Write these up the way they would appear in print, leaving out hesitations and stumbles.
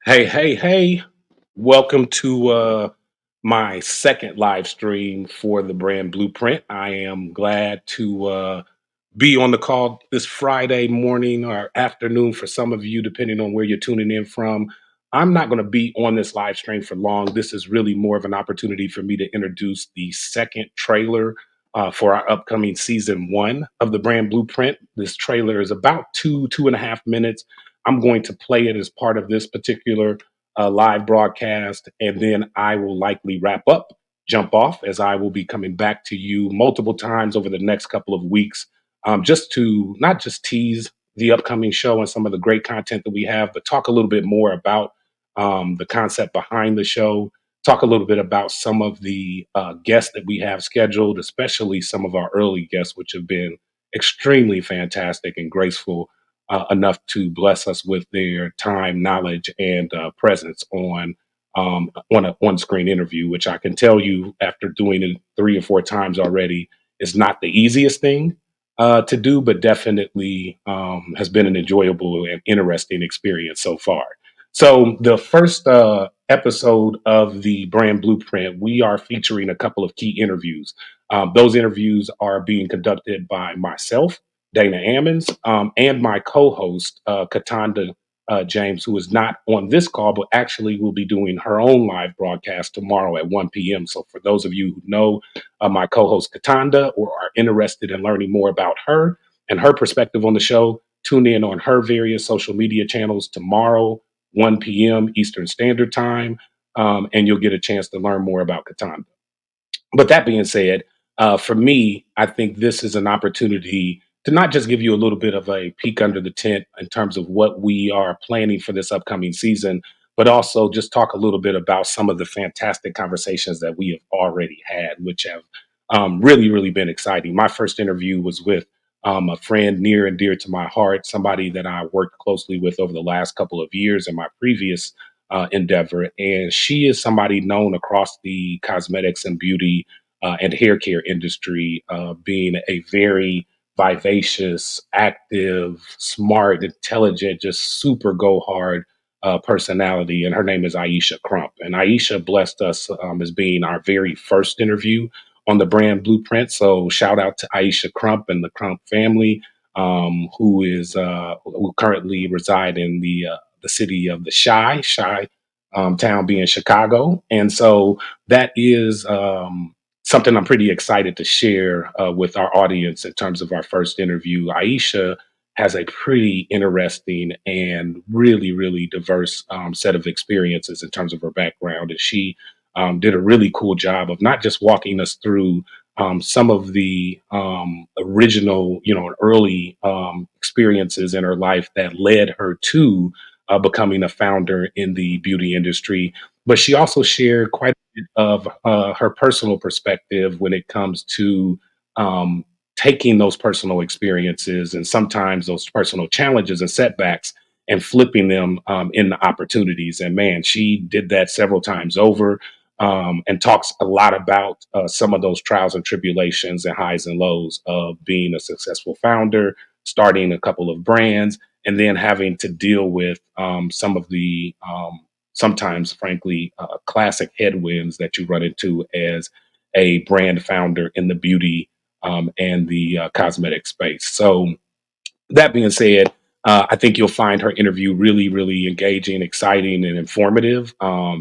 Hey, hey, hey. Welcome to my second live stream for the brand Blueprint. I am glad to be on the call this Friday morning or afternoon for some of you, depending on where you're tuning in from. I'm not going to be on this live stream for long. This is really more of an opportunity for me to introduce the second trailer for our upcoming season one of the brand Blueprint. This trailer is about 2.5 minutes. I'm going to play it as part of this particular live broadcast, and then I will likely wrap up, jump off, as I will be coming back to you multiple times over the next couple of weeks, just to not just tease the upcoming show and some of the great content that we have, but talk a little bit more about the concept behind the show. Talk a little bit about some of the guests that we have scheduled, especially some of our early guests, which have been extremely fantastic and graceful enough to bless us with their time, knowledge, and presence on a on-screen interview. Which I can tell you, after doing it 3 or 4 times already, is not the easiest thing to do, but definitely has been an enjoyable and interesting experience so far. So the first episode of the brand Blueprint, we are featuring a couple of key interviews. Those interviews are being conducted by myself, Dana Ammons, and my co-host, Cataanda James, who is not on this call, but actually will be doing her own live broadcast tomorrow at 1 p.m. So for those of you who know my co-host Cataanda or are interested in learning more about her and her perspective on the show, tune in on her various social media channels tomorrow, 1 p.m. Eastern Standard Time, and you'll get a chance to learn more about Cataanda. But that being said, for me, I think this is an opportunity to not just give you a little bit of a peek under the tent in terms of what we are planning for this upcoming season, but also just talk a little bit about some of the fantastic conversations that we have already had, which have really, really been exciting. My first interview was with a friend near and dear to my heart, somebody that I worked closely with over the last couple of years in my previous endeavor. And she is somebody known across the cosmetics and beauty and hair care industry, being a very vivacious, active, smart, intelligent, just super go hard personality. And her name is Aisha Crump. And Aisha blessed us as being our very first interview on the brand Blueprint. So shout out to Aisha Crump and the Crump family, who currently reside in the city of the Shy town being Chicago. And so that is something I'm pretty excited to share with our audience in terms of our first interview. Aisha has a pretty interesting and really, really diverse set of experiences in terms of her background. And she did a really cool job of not just walking us through some of the original, early experiences in her life that led her to becoming a founder in the beauty industry. But she also shared quite a bit of her personal perspective when it comes to um, taking those personal experiences and sometimes those personal challenges and setbacks and flipping them into opportunities. And man, she did that several times over. And talks a lot about some of those trials and tribulations and highs and lows of being a successful founder, starting a couple of brands, and then having to deal with some of the sometimes, frankly, classic headwinds that you run into as a brand founder in the beauty and the cosmetic space. So that being said, I think you'll find her interview really, really engaging, exciting, and informative.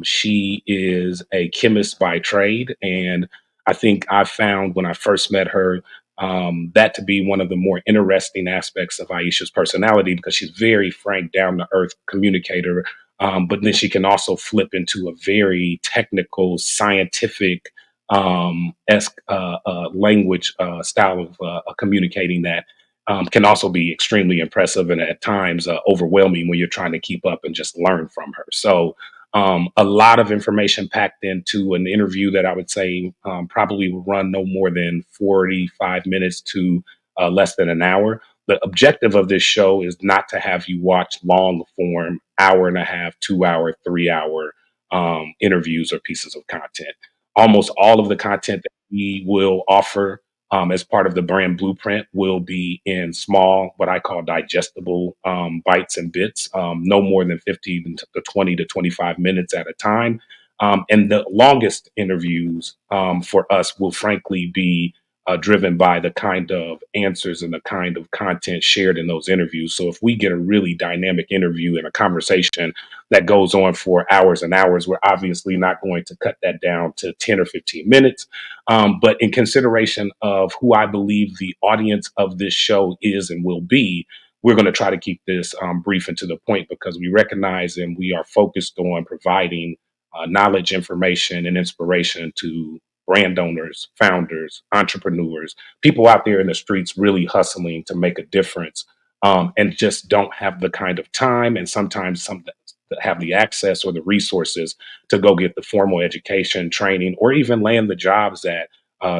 She is a chemist by trade, and I think I found when I first met her that to be one of the more interesting aspects of Aisha's personality because she's very frank, down to earth communicator, but then she can also flip into a very technical, scientific language style of communicating that can also be extremely impressive and at times overwhelming when you're trying to keep up and just learn from her. So, a lot of information packed into an interview that I would say probably will run no more than 45 minutes to less than an hour. The objective of this show is not to have you watch long form, hour and a half, 2 hour, 3 hour interviews or pieces of content. Almost all of the content that we will offer as part of the brand blueprint will be in small, what I call digestible bites and bits, no more than 15 to 20 to 25 minutes at a time. And the longest interviews for us will frankly be driven by the kind of answers and the kind of content shared in those interviews. So if we get a really dynamic interview and a conversation that goes on for hours and hours, we're obviously not going to cut that down to 10 or 15 minutes. But in consideration of who I believe the audience of this show is and will be, we're going to try to keep this brief and to the point because we recognize and we are focused on providing knowledge, information, and inspiration to brand owners, founders, entrepreneurs, people out there in the streets really hustling to make a difference and just don't have the kind of time and sometimes some that have the access or the resources to go get the formal education, training, or even land the jobs that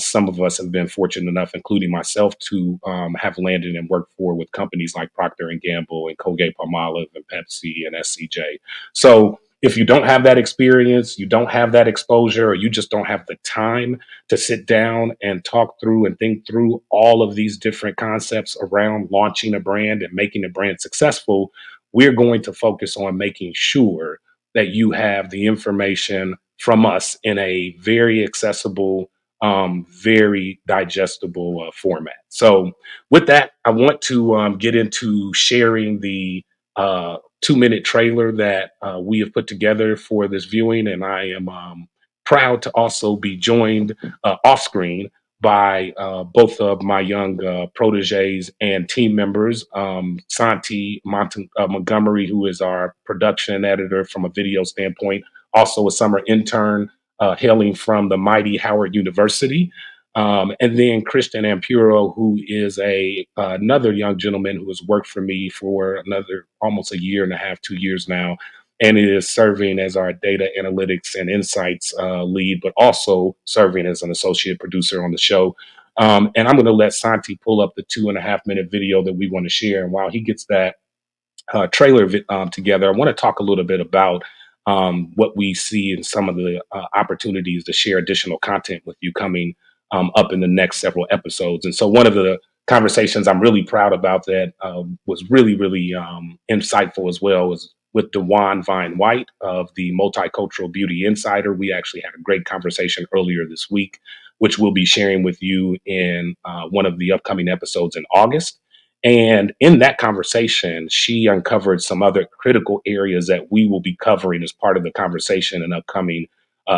some of us have been fortunate enough, including myself, to have landed and worked for with companies like Procter and Gamble and Colgate Palmolive and Pepsi and SCJ. So if you don't have that experience, you don't have that exposure, or you just don't have the time to sit down and talk through and think through all of these different concepts around launching a brand and making a brand successful, we're going to focus on making sure that you have the information from us in a very accessible, very digestible format. So, with that, I want to get into sharing the 2 minute trailer that we have put together for this viewing. And I am proud to also be joined off screen by both of my young proteges and team members, Santi Montgomery, who is our production editor from a video standpoint, also a summer intern hailing from the mighty Howard University. And then Christian Ampuro, who is another young gentleman who has worked for me for another almost a year and a half, 2 years now, and is serving as our data analytics and insights lead, but also serving as an associate producer on the show. And I'm going to let Santi pull up the 2.5 minute video that we want to share. And while he gets that trailer together, I want to talk a little bit about what we see in some of the opportunities to share additional content with you coming up in the next several episodes. And so, one of the conversations I'm really proud about that was really, really insightful as well was with Dewan Vine White of the Multicultural Beauty Insider. We actually had a great conversation earlier this week, which we'll be sharing with you in one of the upcoming episodes in August. And in that conversation, she uncovered some other critical areas that we will be covering as part of the conversation in upcoming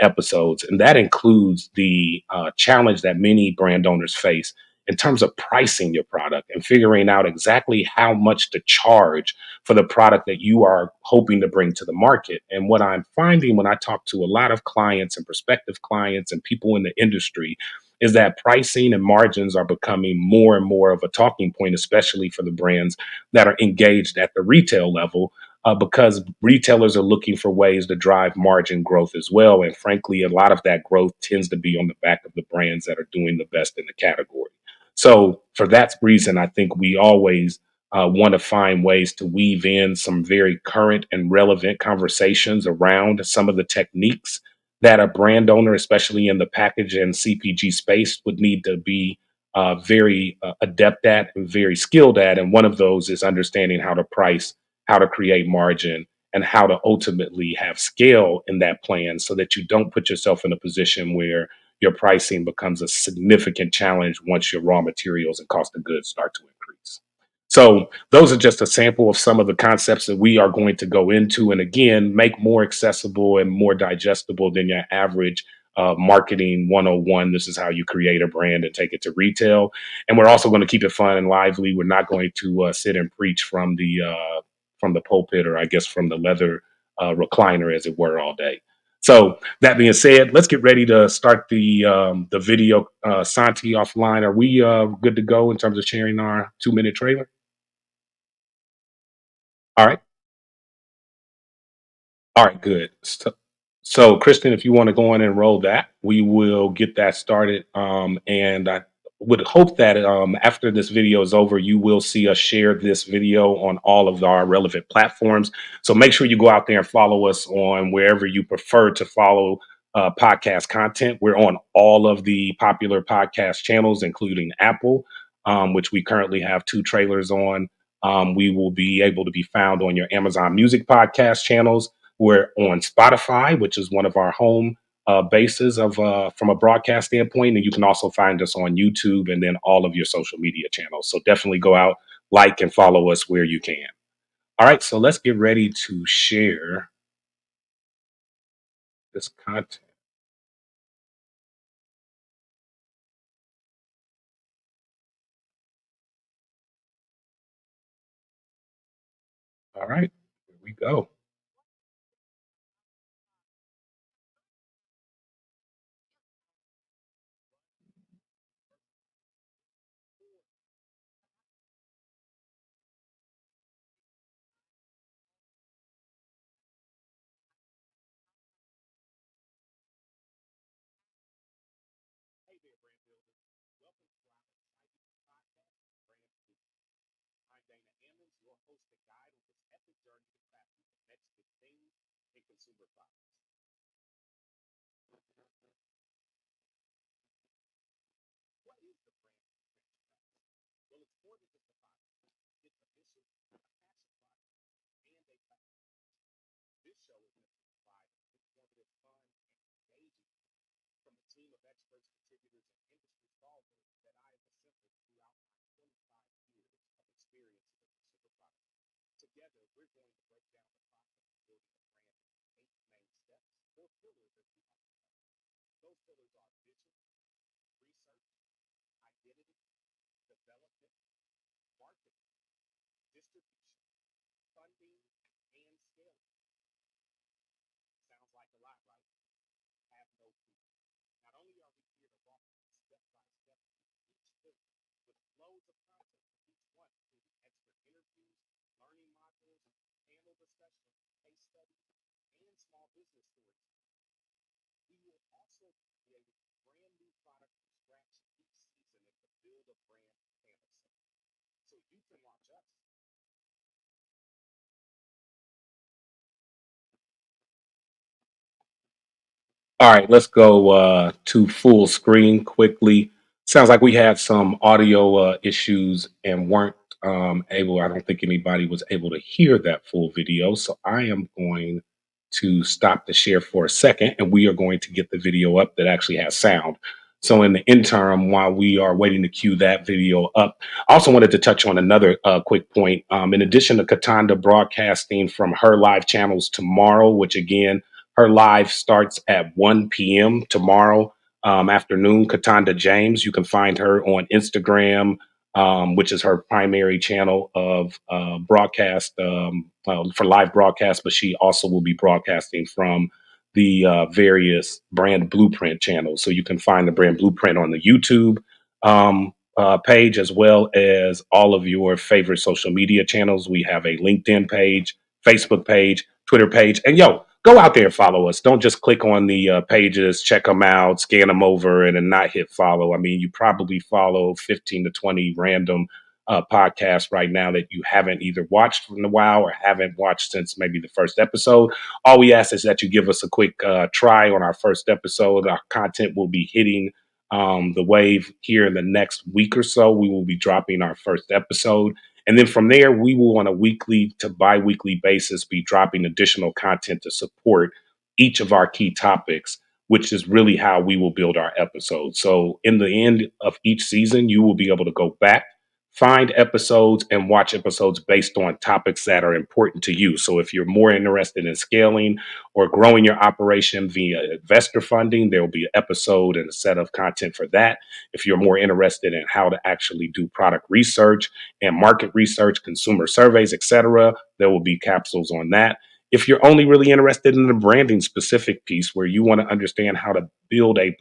episodes. And that includes the challenge that many brand owners face in terms of pricing your product and figuring out exactly how much to charge for the product that you are hoping to bring to the market. And what I'm finding when I talk to a lot of clients and prospective clients and people in the industry is that pricing and margins are becoming more and more of a talking point, especially for the brands that are engaged at the retail level, because retailers are looking for ways to drive margin growth as well. And frankly, a lot of that growth tends to be on the back of the brands that are doing the best in the category. So, for that reason, I think we always want to find ways to weave in some very current and relevant conversations around some of the techniques that a brand owner, especially in the package and CPG space, would need to be very adept at and very skilled at. And one of those is understanding how to price, how to create margin, and how to ultimately have scale in that plan so that you don't put yourself in a position where your pricing becomes a significant challenge once your raw materials and cost of goods start to increase. So, those are just a sample of some of the concepts that we are going to go into, and again, make more accessible and more digestible than your average marketing 101. This is how you create a brand and take it to retail. And we're also going to keep it fun and lively. We're not going to sit and preach from the pulpit, or I guess from the leather recliner, as it were, all day. So that being said, let's get ready to start the video. Santi offline, are we good to go in terms of sharing our 2 minute trailer? All right. All right, good. So, Kristen, if you want to go in and roll that, we will get that started. And I would hope that after this video is over, you will see us share this video on all of our relevant platforms. So make sure you go out there and follow us on wherever you prefer to follow podcast content. We're on all of the popular podcast channels, including Apple, which we currently have two trailers on. We will be able to be found on your Amazon Music podcast channels. We're on Spotify, which is one of our home bases of from a broadcast standpoint, and you can also find us on YouTube and then all of your social media channels. So definitely go out, like, and follow us where you can. All right, so let's get ready to share this content. All right, here we go. All right, let's go to full screen quickly. Sounds like we had some audio issues and weren't able, I don't think anybody was able to hear that full video. So I am going to stop the share for a second and we are going to get the video up that actually has sound. So in the interim, while we are waiting to cue that video up, I also wanted to touch on another quick point. In addition to Cataanda broadcasting from her live channels tomorrow, which again, her live starts at 1 p.m. tomorrow afternoon. Cataanda James, you can find her on Instagram, which is her primary channel of broadcast for live broadcast, but she also will be broadcasting from the various brand blueprint channels. So you can find the brand blueprint on the YouTube page as well as all of your favorite social media channels. We have a LinkedIn page, Facebook page, Twitter page, and yo, go out there and follow us. Don't just click on the pages, check them out, scan them over, and then not hit follow. I mean, you probably follow 15 to 20 random podcasts right now that you haven't either watched in a while or haven't watched since maybe the first episode. All we ask is that you give us a quick try on our first episode. Our content will be hitting the wave here in the next week or so. We will be dropping our first episode. And then from there, we will on a weekly to bi-weekly basis be dropping additional content to support each of our key topics, which is really how we will build our episodes. So in the end of each season, you will be able to go back, find episodes and watch episodes based on topics that are important to you. So if you're more interested in scaling or growing your operation via investor funding, there will be an episode and a set of content for that. If you're more interested in how to actually do product research and market research, consumer surveys, etc., there will be capsules on that. If you're only really interested in the branding specific piece where you want to understand how to build a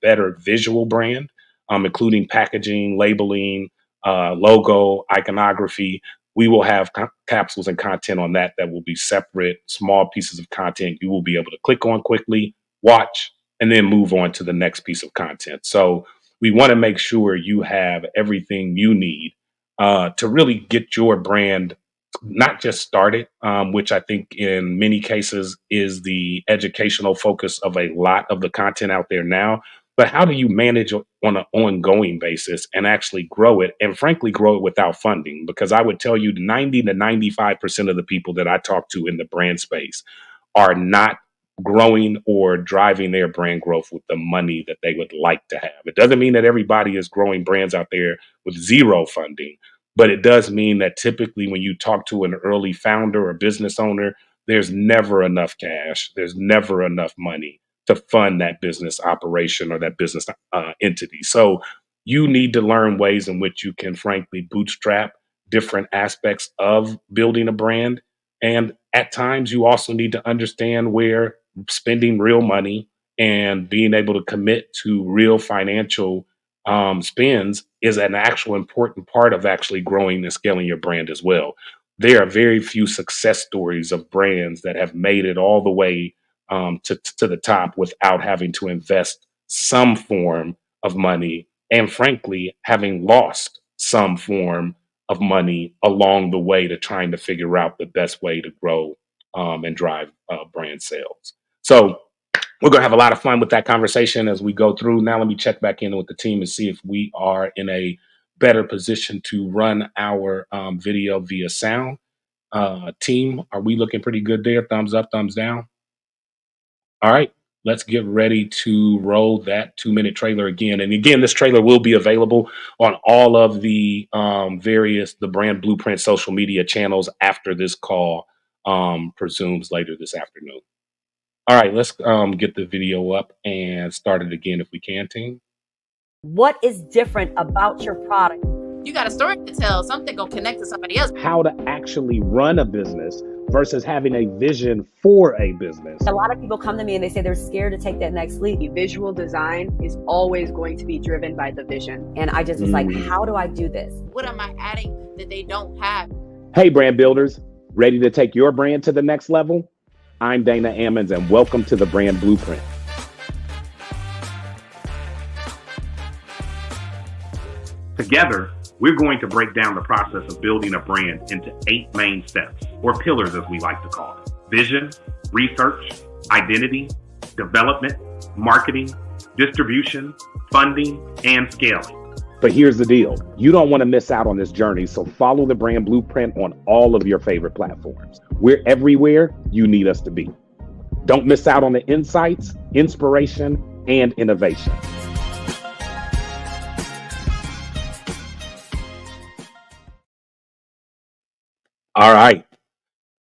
better visual brand, including packaging, labeling, logo, iconography, we will have capsules and content on that that will be separate, small pieces of content you will be able to click on quickly, watch, and then move on to the next piece of content. So we want to make sure you have everything you need to really get your brand not just started, which I think in many cases is the educational focus of a lot of the content out there now, but how do you manage on an ongoing basis and actually grow it, and frankly, grow it without funding? Because I would tell you 90 to 95% of the people that I talk to in the brand space are not growing or driving their brand growth with the money that they would like to have. It doesn't mean that everybody is growing brands out there with zero funding, but it does mean that typically when you talk to an early founder or business owner, there's never enough cash, there's never enough money to fund that business operation or that business entity. So you need to learn ways in which you can frankly bootstrap different aspects of building a brand. And at times, you also need to understand where spending real money and being able to commit to real financial spends is an actual important part of actually growing and scaling your brand as well. There are very few success stories of brands that have made it all the way to the top without having to invest some form of money and, frankly, having lost some form of money along the way to trying to figure out the best way to grow and drive brand sales. So we're going to have a lot of fun with that conversation as we go through. Now, let me check back in with the team and see if we are in a better position to run our video via sound. Team, are we looking pretty good there? Thumbs up, thumbs down. All right, let's get ready to roll that 2-minute trailer again. And again, this trailer will be available on all of the the Brand Blueprint social media channels after this call presumes later this afternoon. All right, let's get the video up and start it again if we can, team. What is different about your product? You got a story to tell, something gonna connect to somebody else. How to actually run a business versus having a vision for a business. A lot of people come to me and they say they're scared to take that next leap. Visual design is always going to be driven by the vision. And I just was like, how do I do this? What am I adding that they don't have? Hey, brand builders, ready to take your brand to the next level? I'm Dana Ammons, and welcome to the Brand Blueprint. Together, we're going to break down the process of building a brand into 8 main steps, or pillars as we like to call them: vision, research, identity, development, marketing, distribution, funding, and scaling. But here's the deal. You don't want to miss out on this journey, so follow the Brand Blueprint on all of your favorite platforms. We're everywhere you need us to be. Don't miss out on the insights, inspiration, and innovation. All right.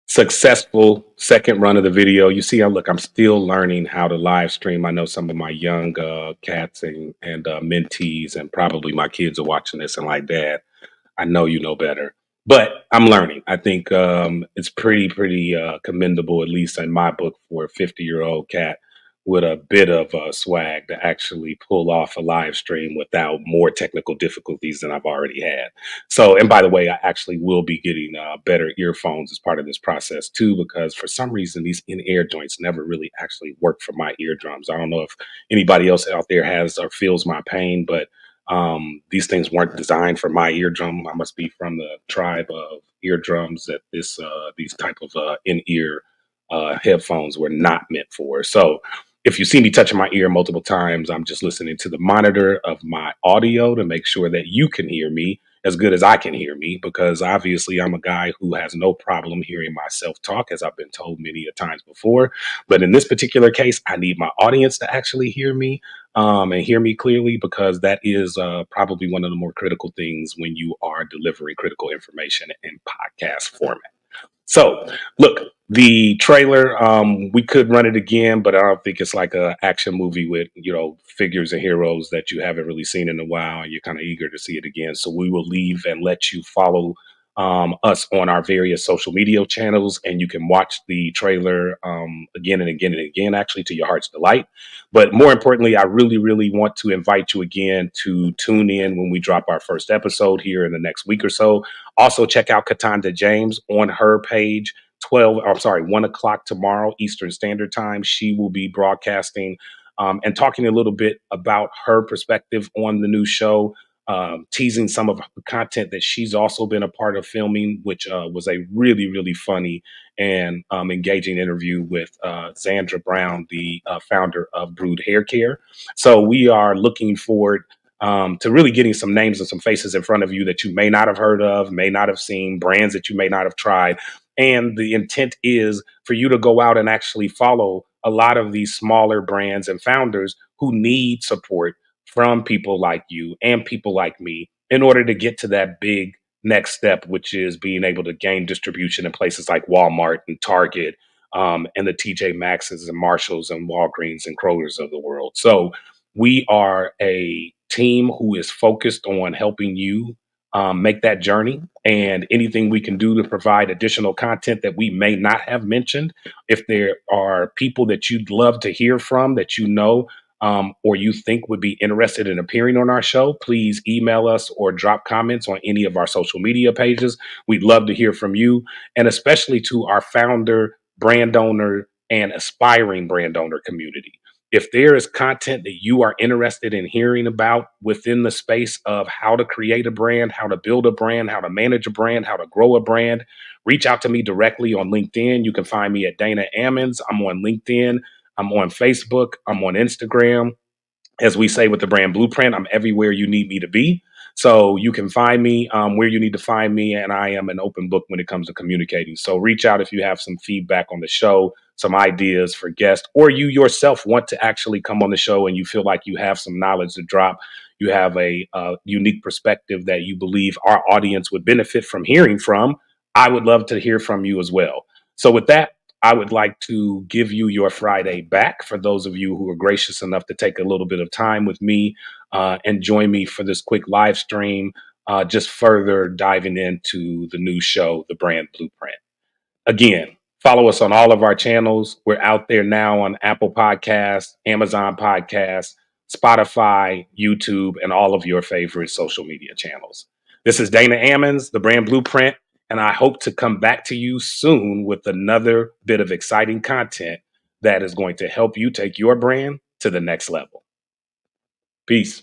Successful second run of the video. You see, I'm still learning how to live stream. I know some of my young cats and mentees, and probably my kids are watching this and like, Dad, I know you know better. But I'm learning. I think it's pretty commendable, at least in my book, for a 50-year-old cat with a bit of swag to actually pull off a live stream without more technical difficulties than I've already had. So, and by the way, I actually will be getting better earphones as part of this process too, because for some reason these in-ear joints never really actually work for my eardrums. I don't know if anybody else out there has or feels my pain, but these things weren't designed for my eardrum. I must be from the tribe of eardrums that these type of in-ear headphones were not meant for. So if you see me touching my ear multiple times, I'm just listening to the monitor of my audio to make sure that you can hear me as good as I can hear me, because obviously I'm a guy who has no problem hearing myself talk, as I've been told many a times before. But in this particular case, I need my audience to actually hear me and hear me clearly, because that is probably one of the more critical things when you are delivering critical information in podcast format. So, look, the trailer, we could run it again, but I don't think it's like a action movie with, figures and heroes that you haven't really seen in a while, and you're kind of eager to see it again. So we will leave and let you follow us on our various social media channels, and you can watch the trailer again and again and again, actually, to your heart's delight. But more importantly, I really, really want to invite you again to tune in when we drop our first episode here in the next week or so. Also, check out Cataanda James on her page. 1 o'clock tomorrow Eastern Standard Time. She will be broadcasting and talking a little bit about her perspective on the new show. teasing some of the content that she's also been a part of filming, which was a really, really funny and engaging interview with Zandra Brown, the founder of Brewed Hair Care. So we are looking forward to really getting some names and some faces in front of you that you may not have heard of, may not have seen, brands that you may not have tried. And the intent is for you to go out and actually follow a lot of these smaller brands and founders who need support from people like you and people like me in order to get to that big next step, which is being able to gain distribution in places like Walmart and Target, and the TJ Maxxes and Marshalls and Walgreens and Kroger's of the world. So we are a team who is focused on helping you make that journey, and anything we can do to provide additional content that we may not have mentioned. If there are people that you'd love to hear from that you know, or you think would be interested in appearing on our show, please email us or drop comments on any of our social media pages. We'd love to hear from you, and especially to our founder, brand owner, and aspiring brand owner community. If there is content that you are interested in hearing about within the space of how to create a brand, how to build a brand, how to manage a brand, how to grow a brand, reach out to me directly on LinkedIn. You can find me at Dana Ammons. I'm on LinkedIn. I'm on Facebook. I'm on Instagram. As we say with the brand blueprint, I'm everywhere you need me to be. So you can find me where you need to find me, and I am an open book when it comes to communicating. So reach out if you have some feedback on the show, some ideas for guests, or you yourself want to actually come on the show and you feel like you have some knowledge to drop. You have a unique perspective that you believe our audience would benefit from hearing from. I would love to hear from you as well. So with that, I would like to give you your Friday back for those of you who are gracious enough to take a little bit of time with me and join me for this quick live stream, just further diving into the new show, The Brand Blueprint. Again, follow us on all of our channels. We're out there now on Apple Podcasts, Amazon Podcasts, Spotify, YouTube, and all of your favorite social media channels. This is Dana Ammons, The Brand Blueprint, and I hope to come back to you soon with another bit of exciting content that is going to help you take your brand to the next level. Peace.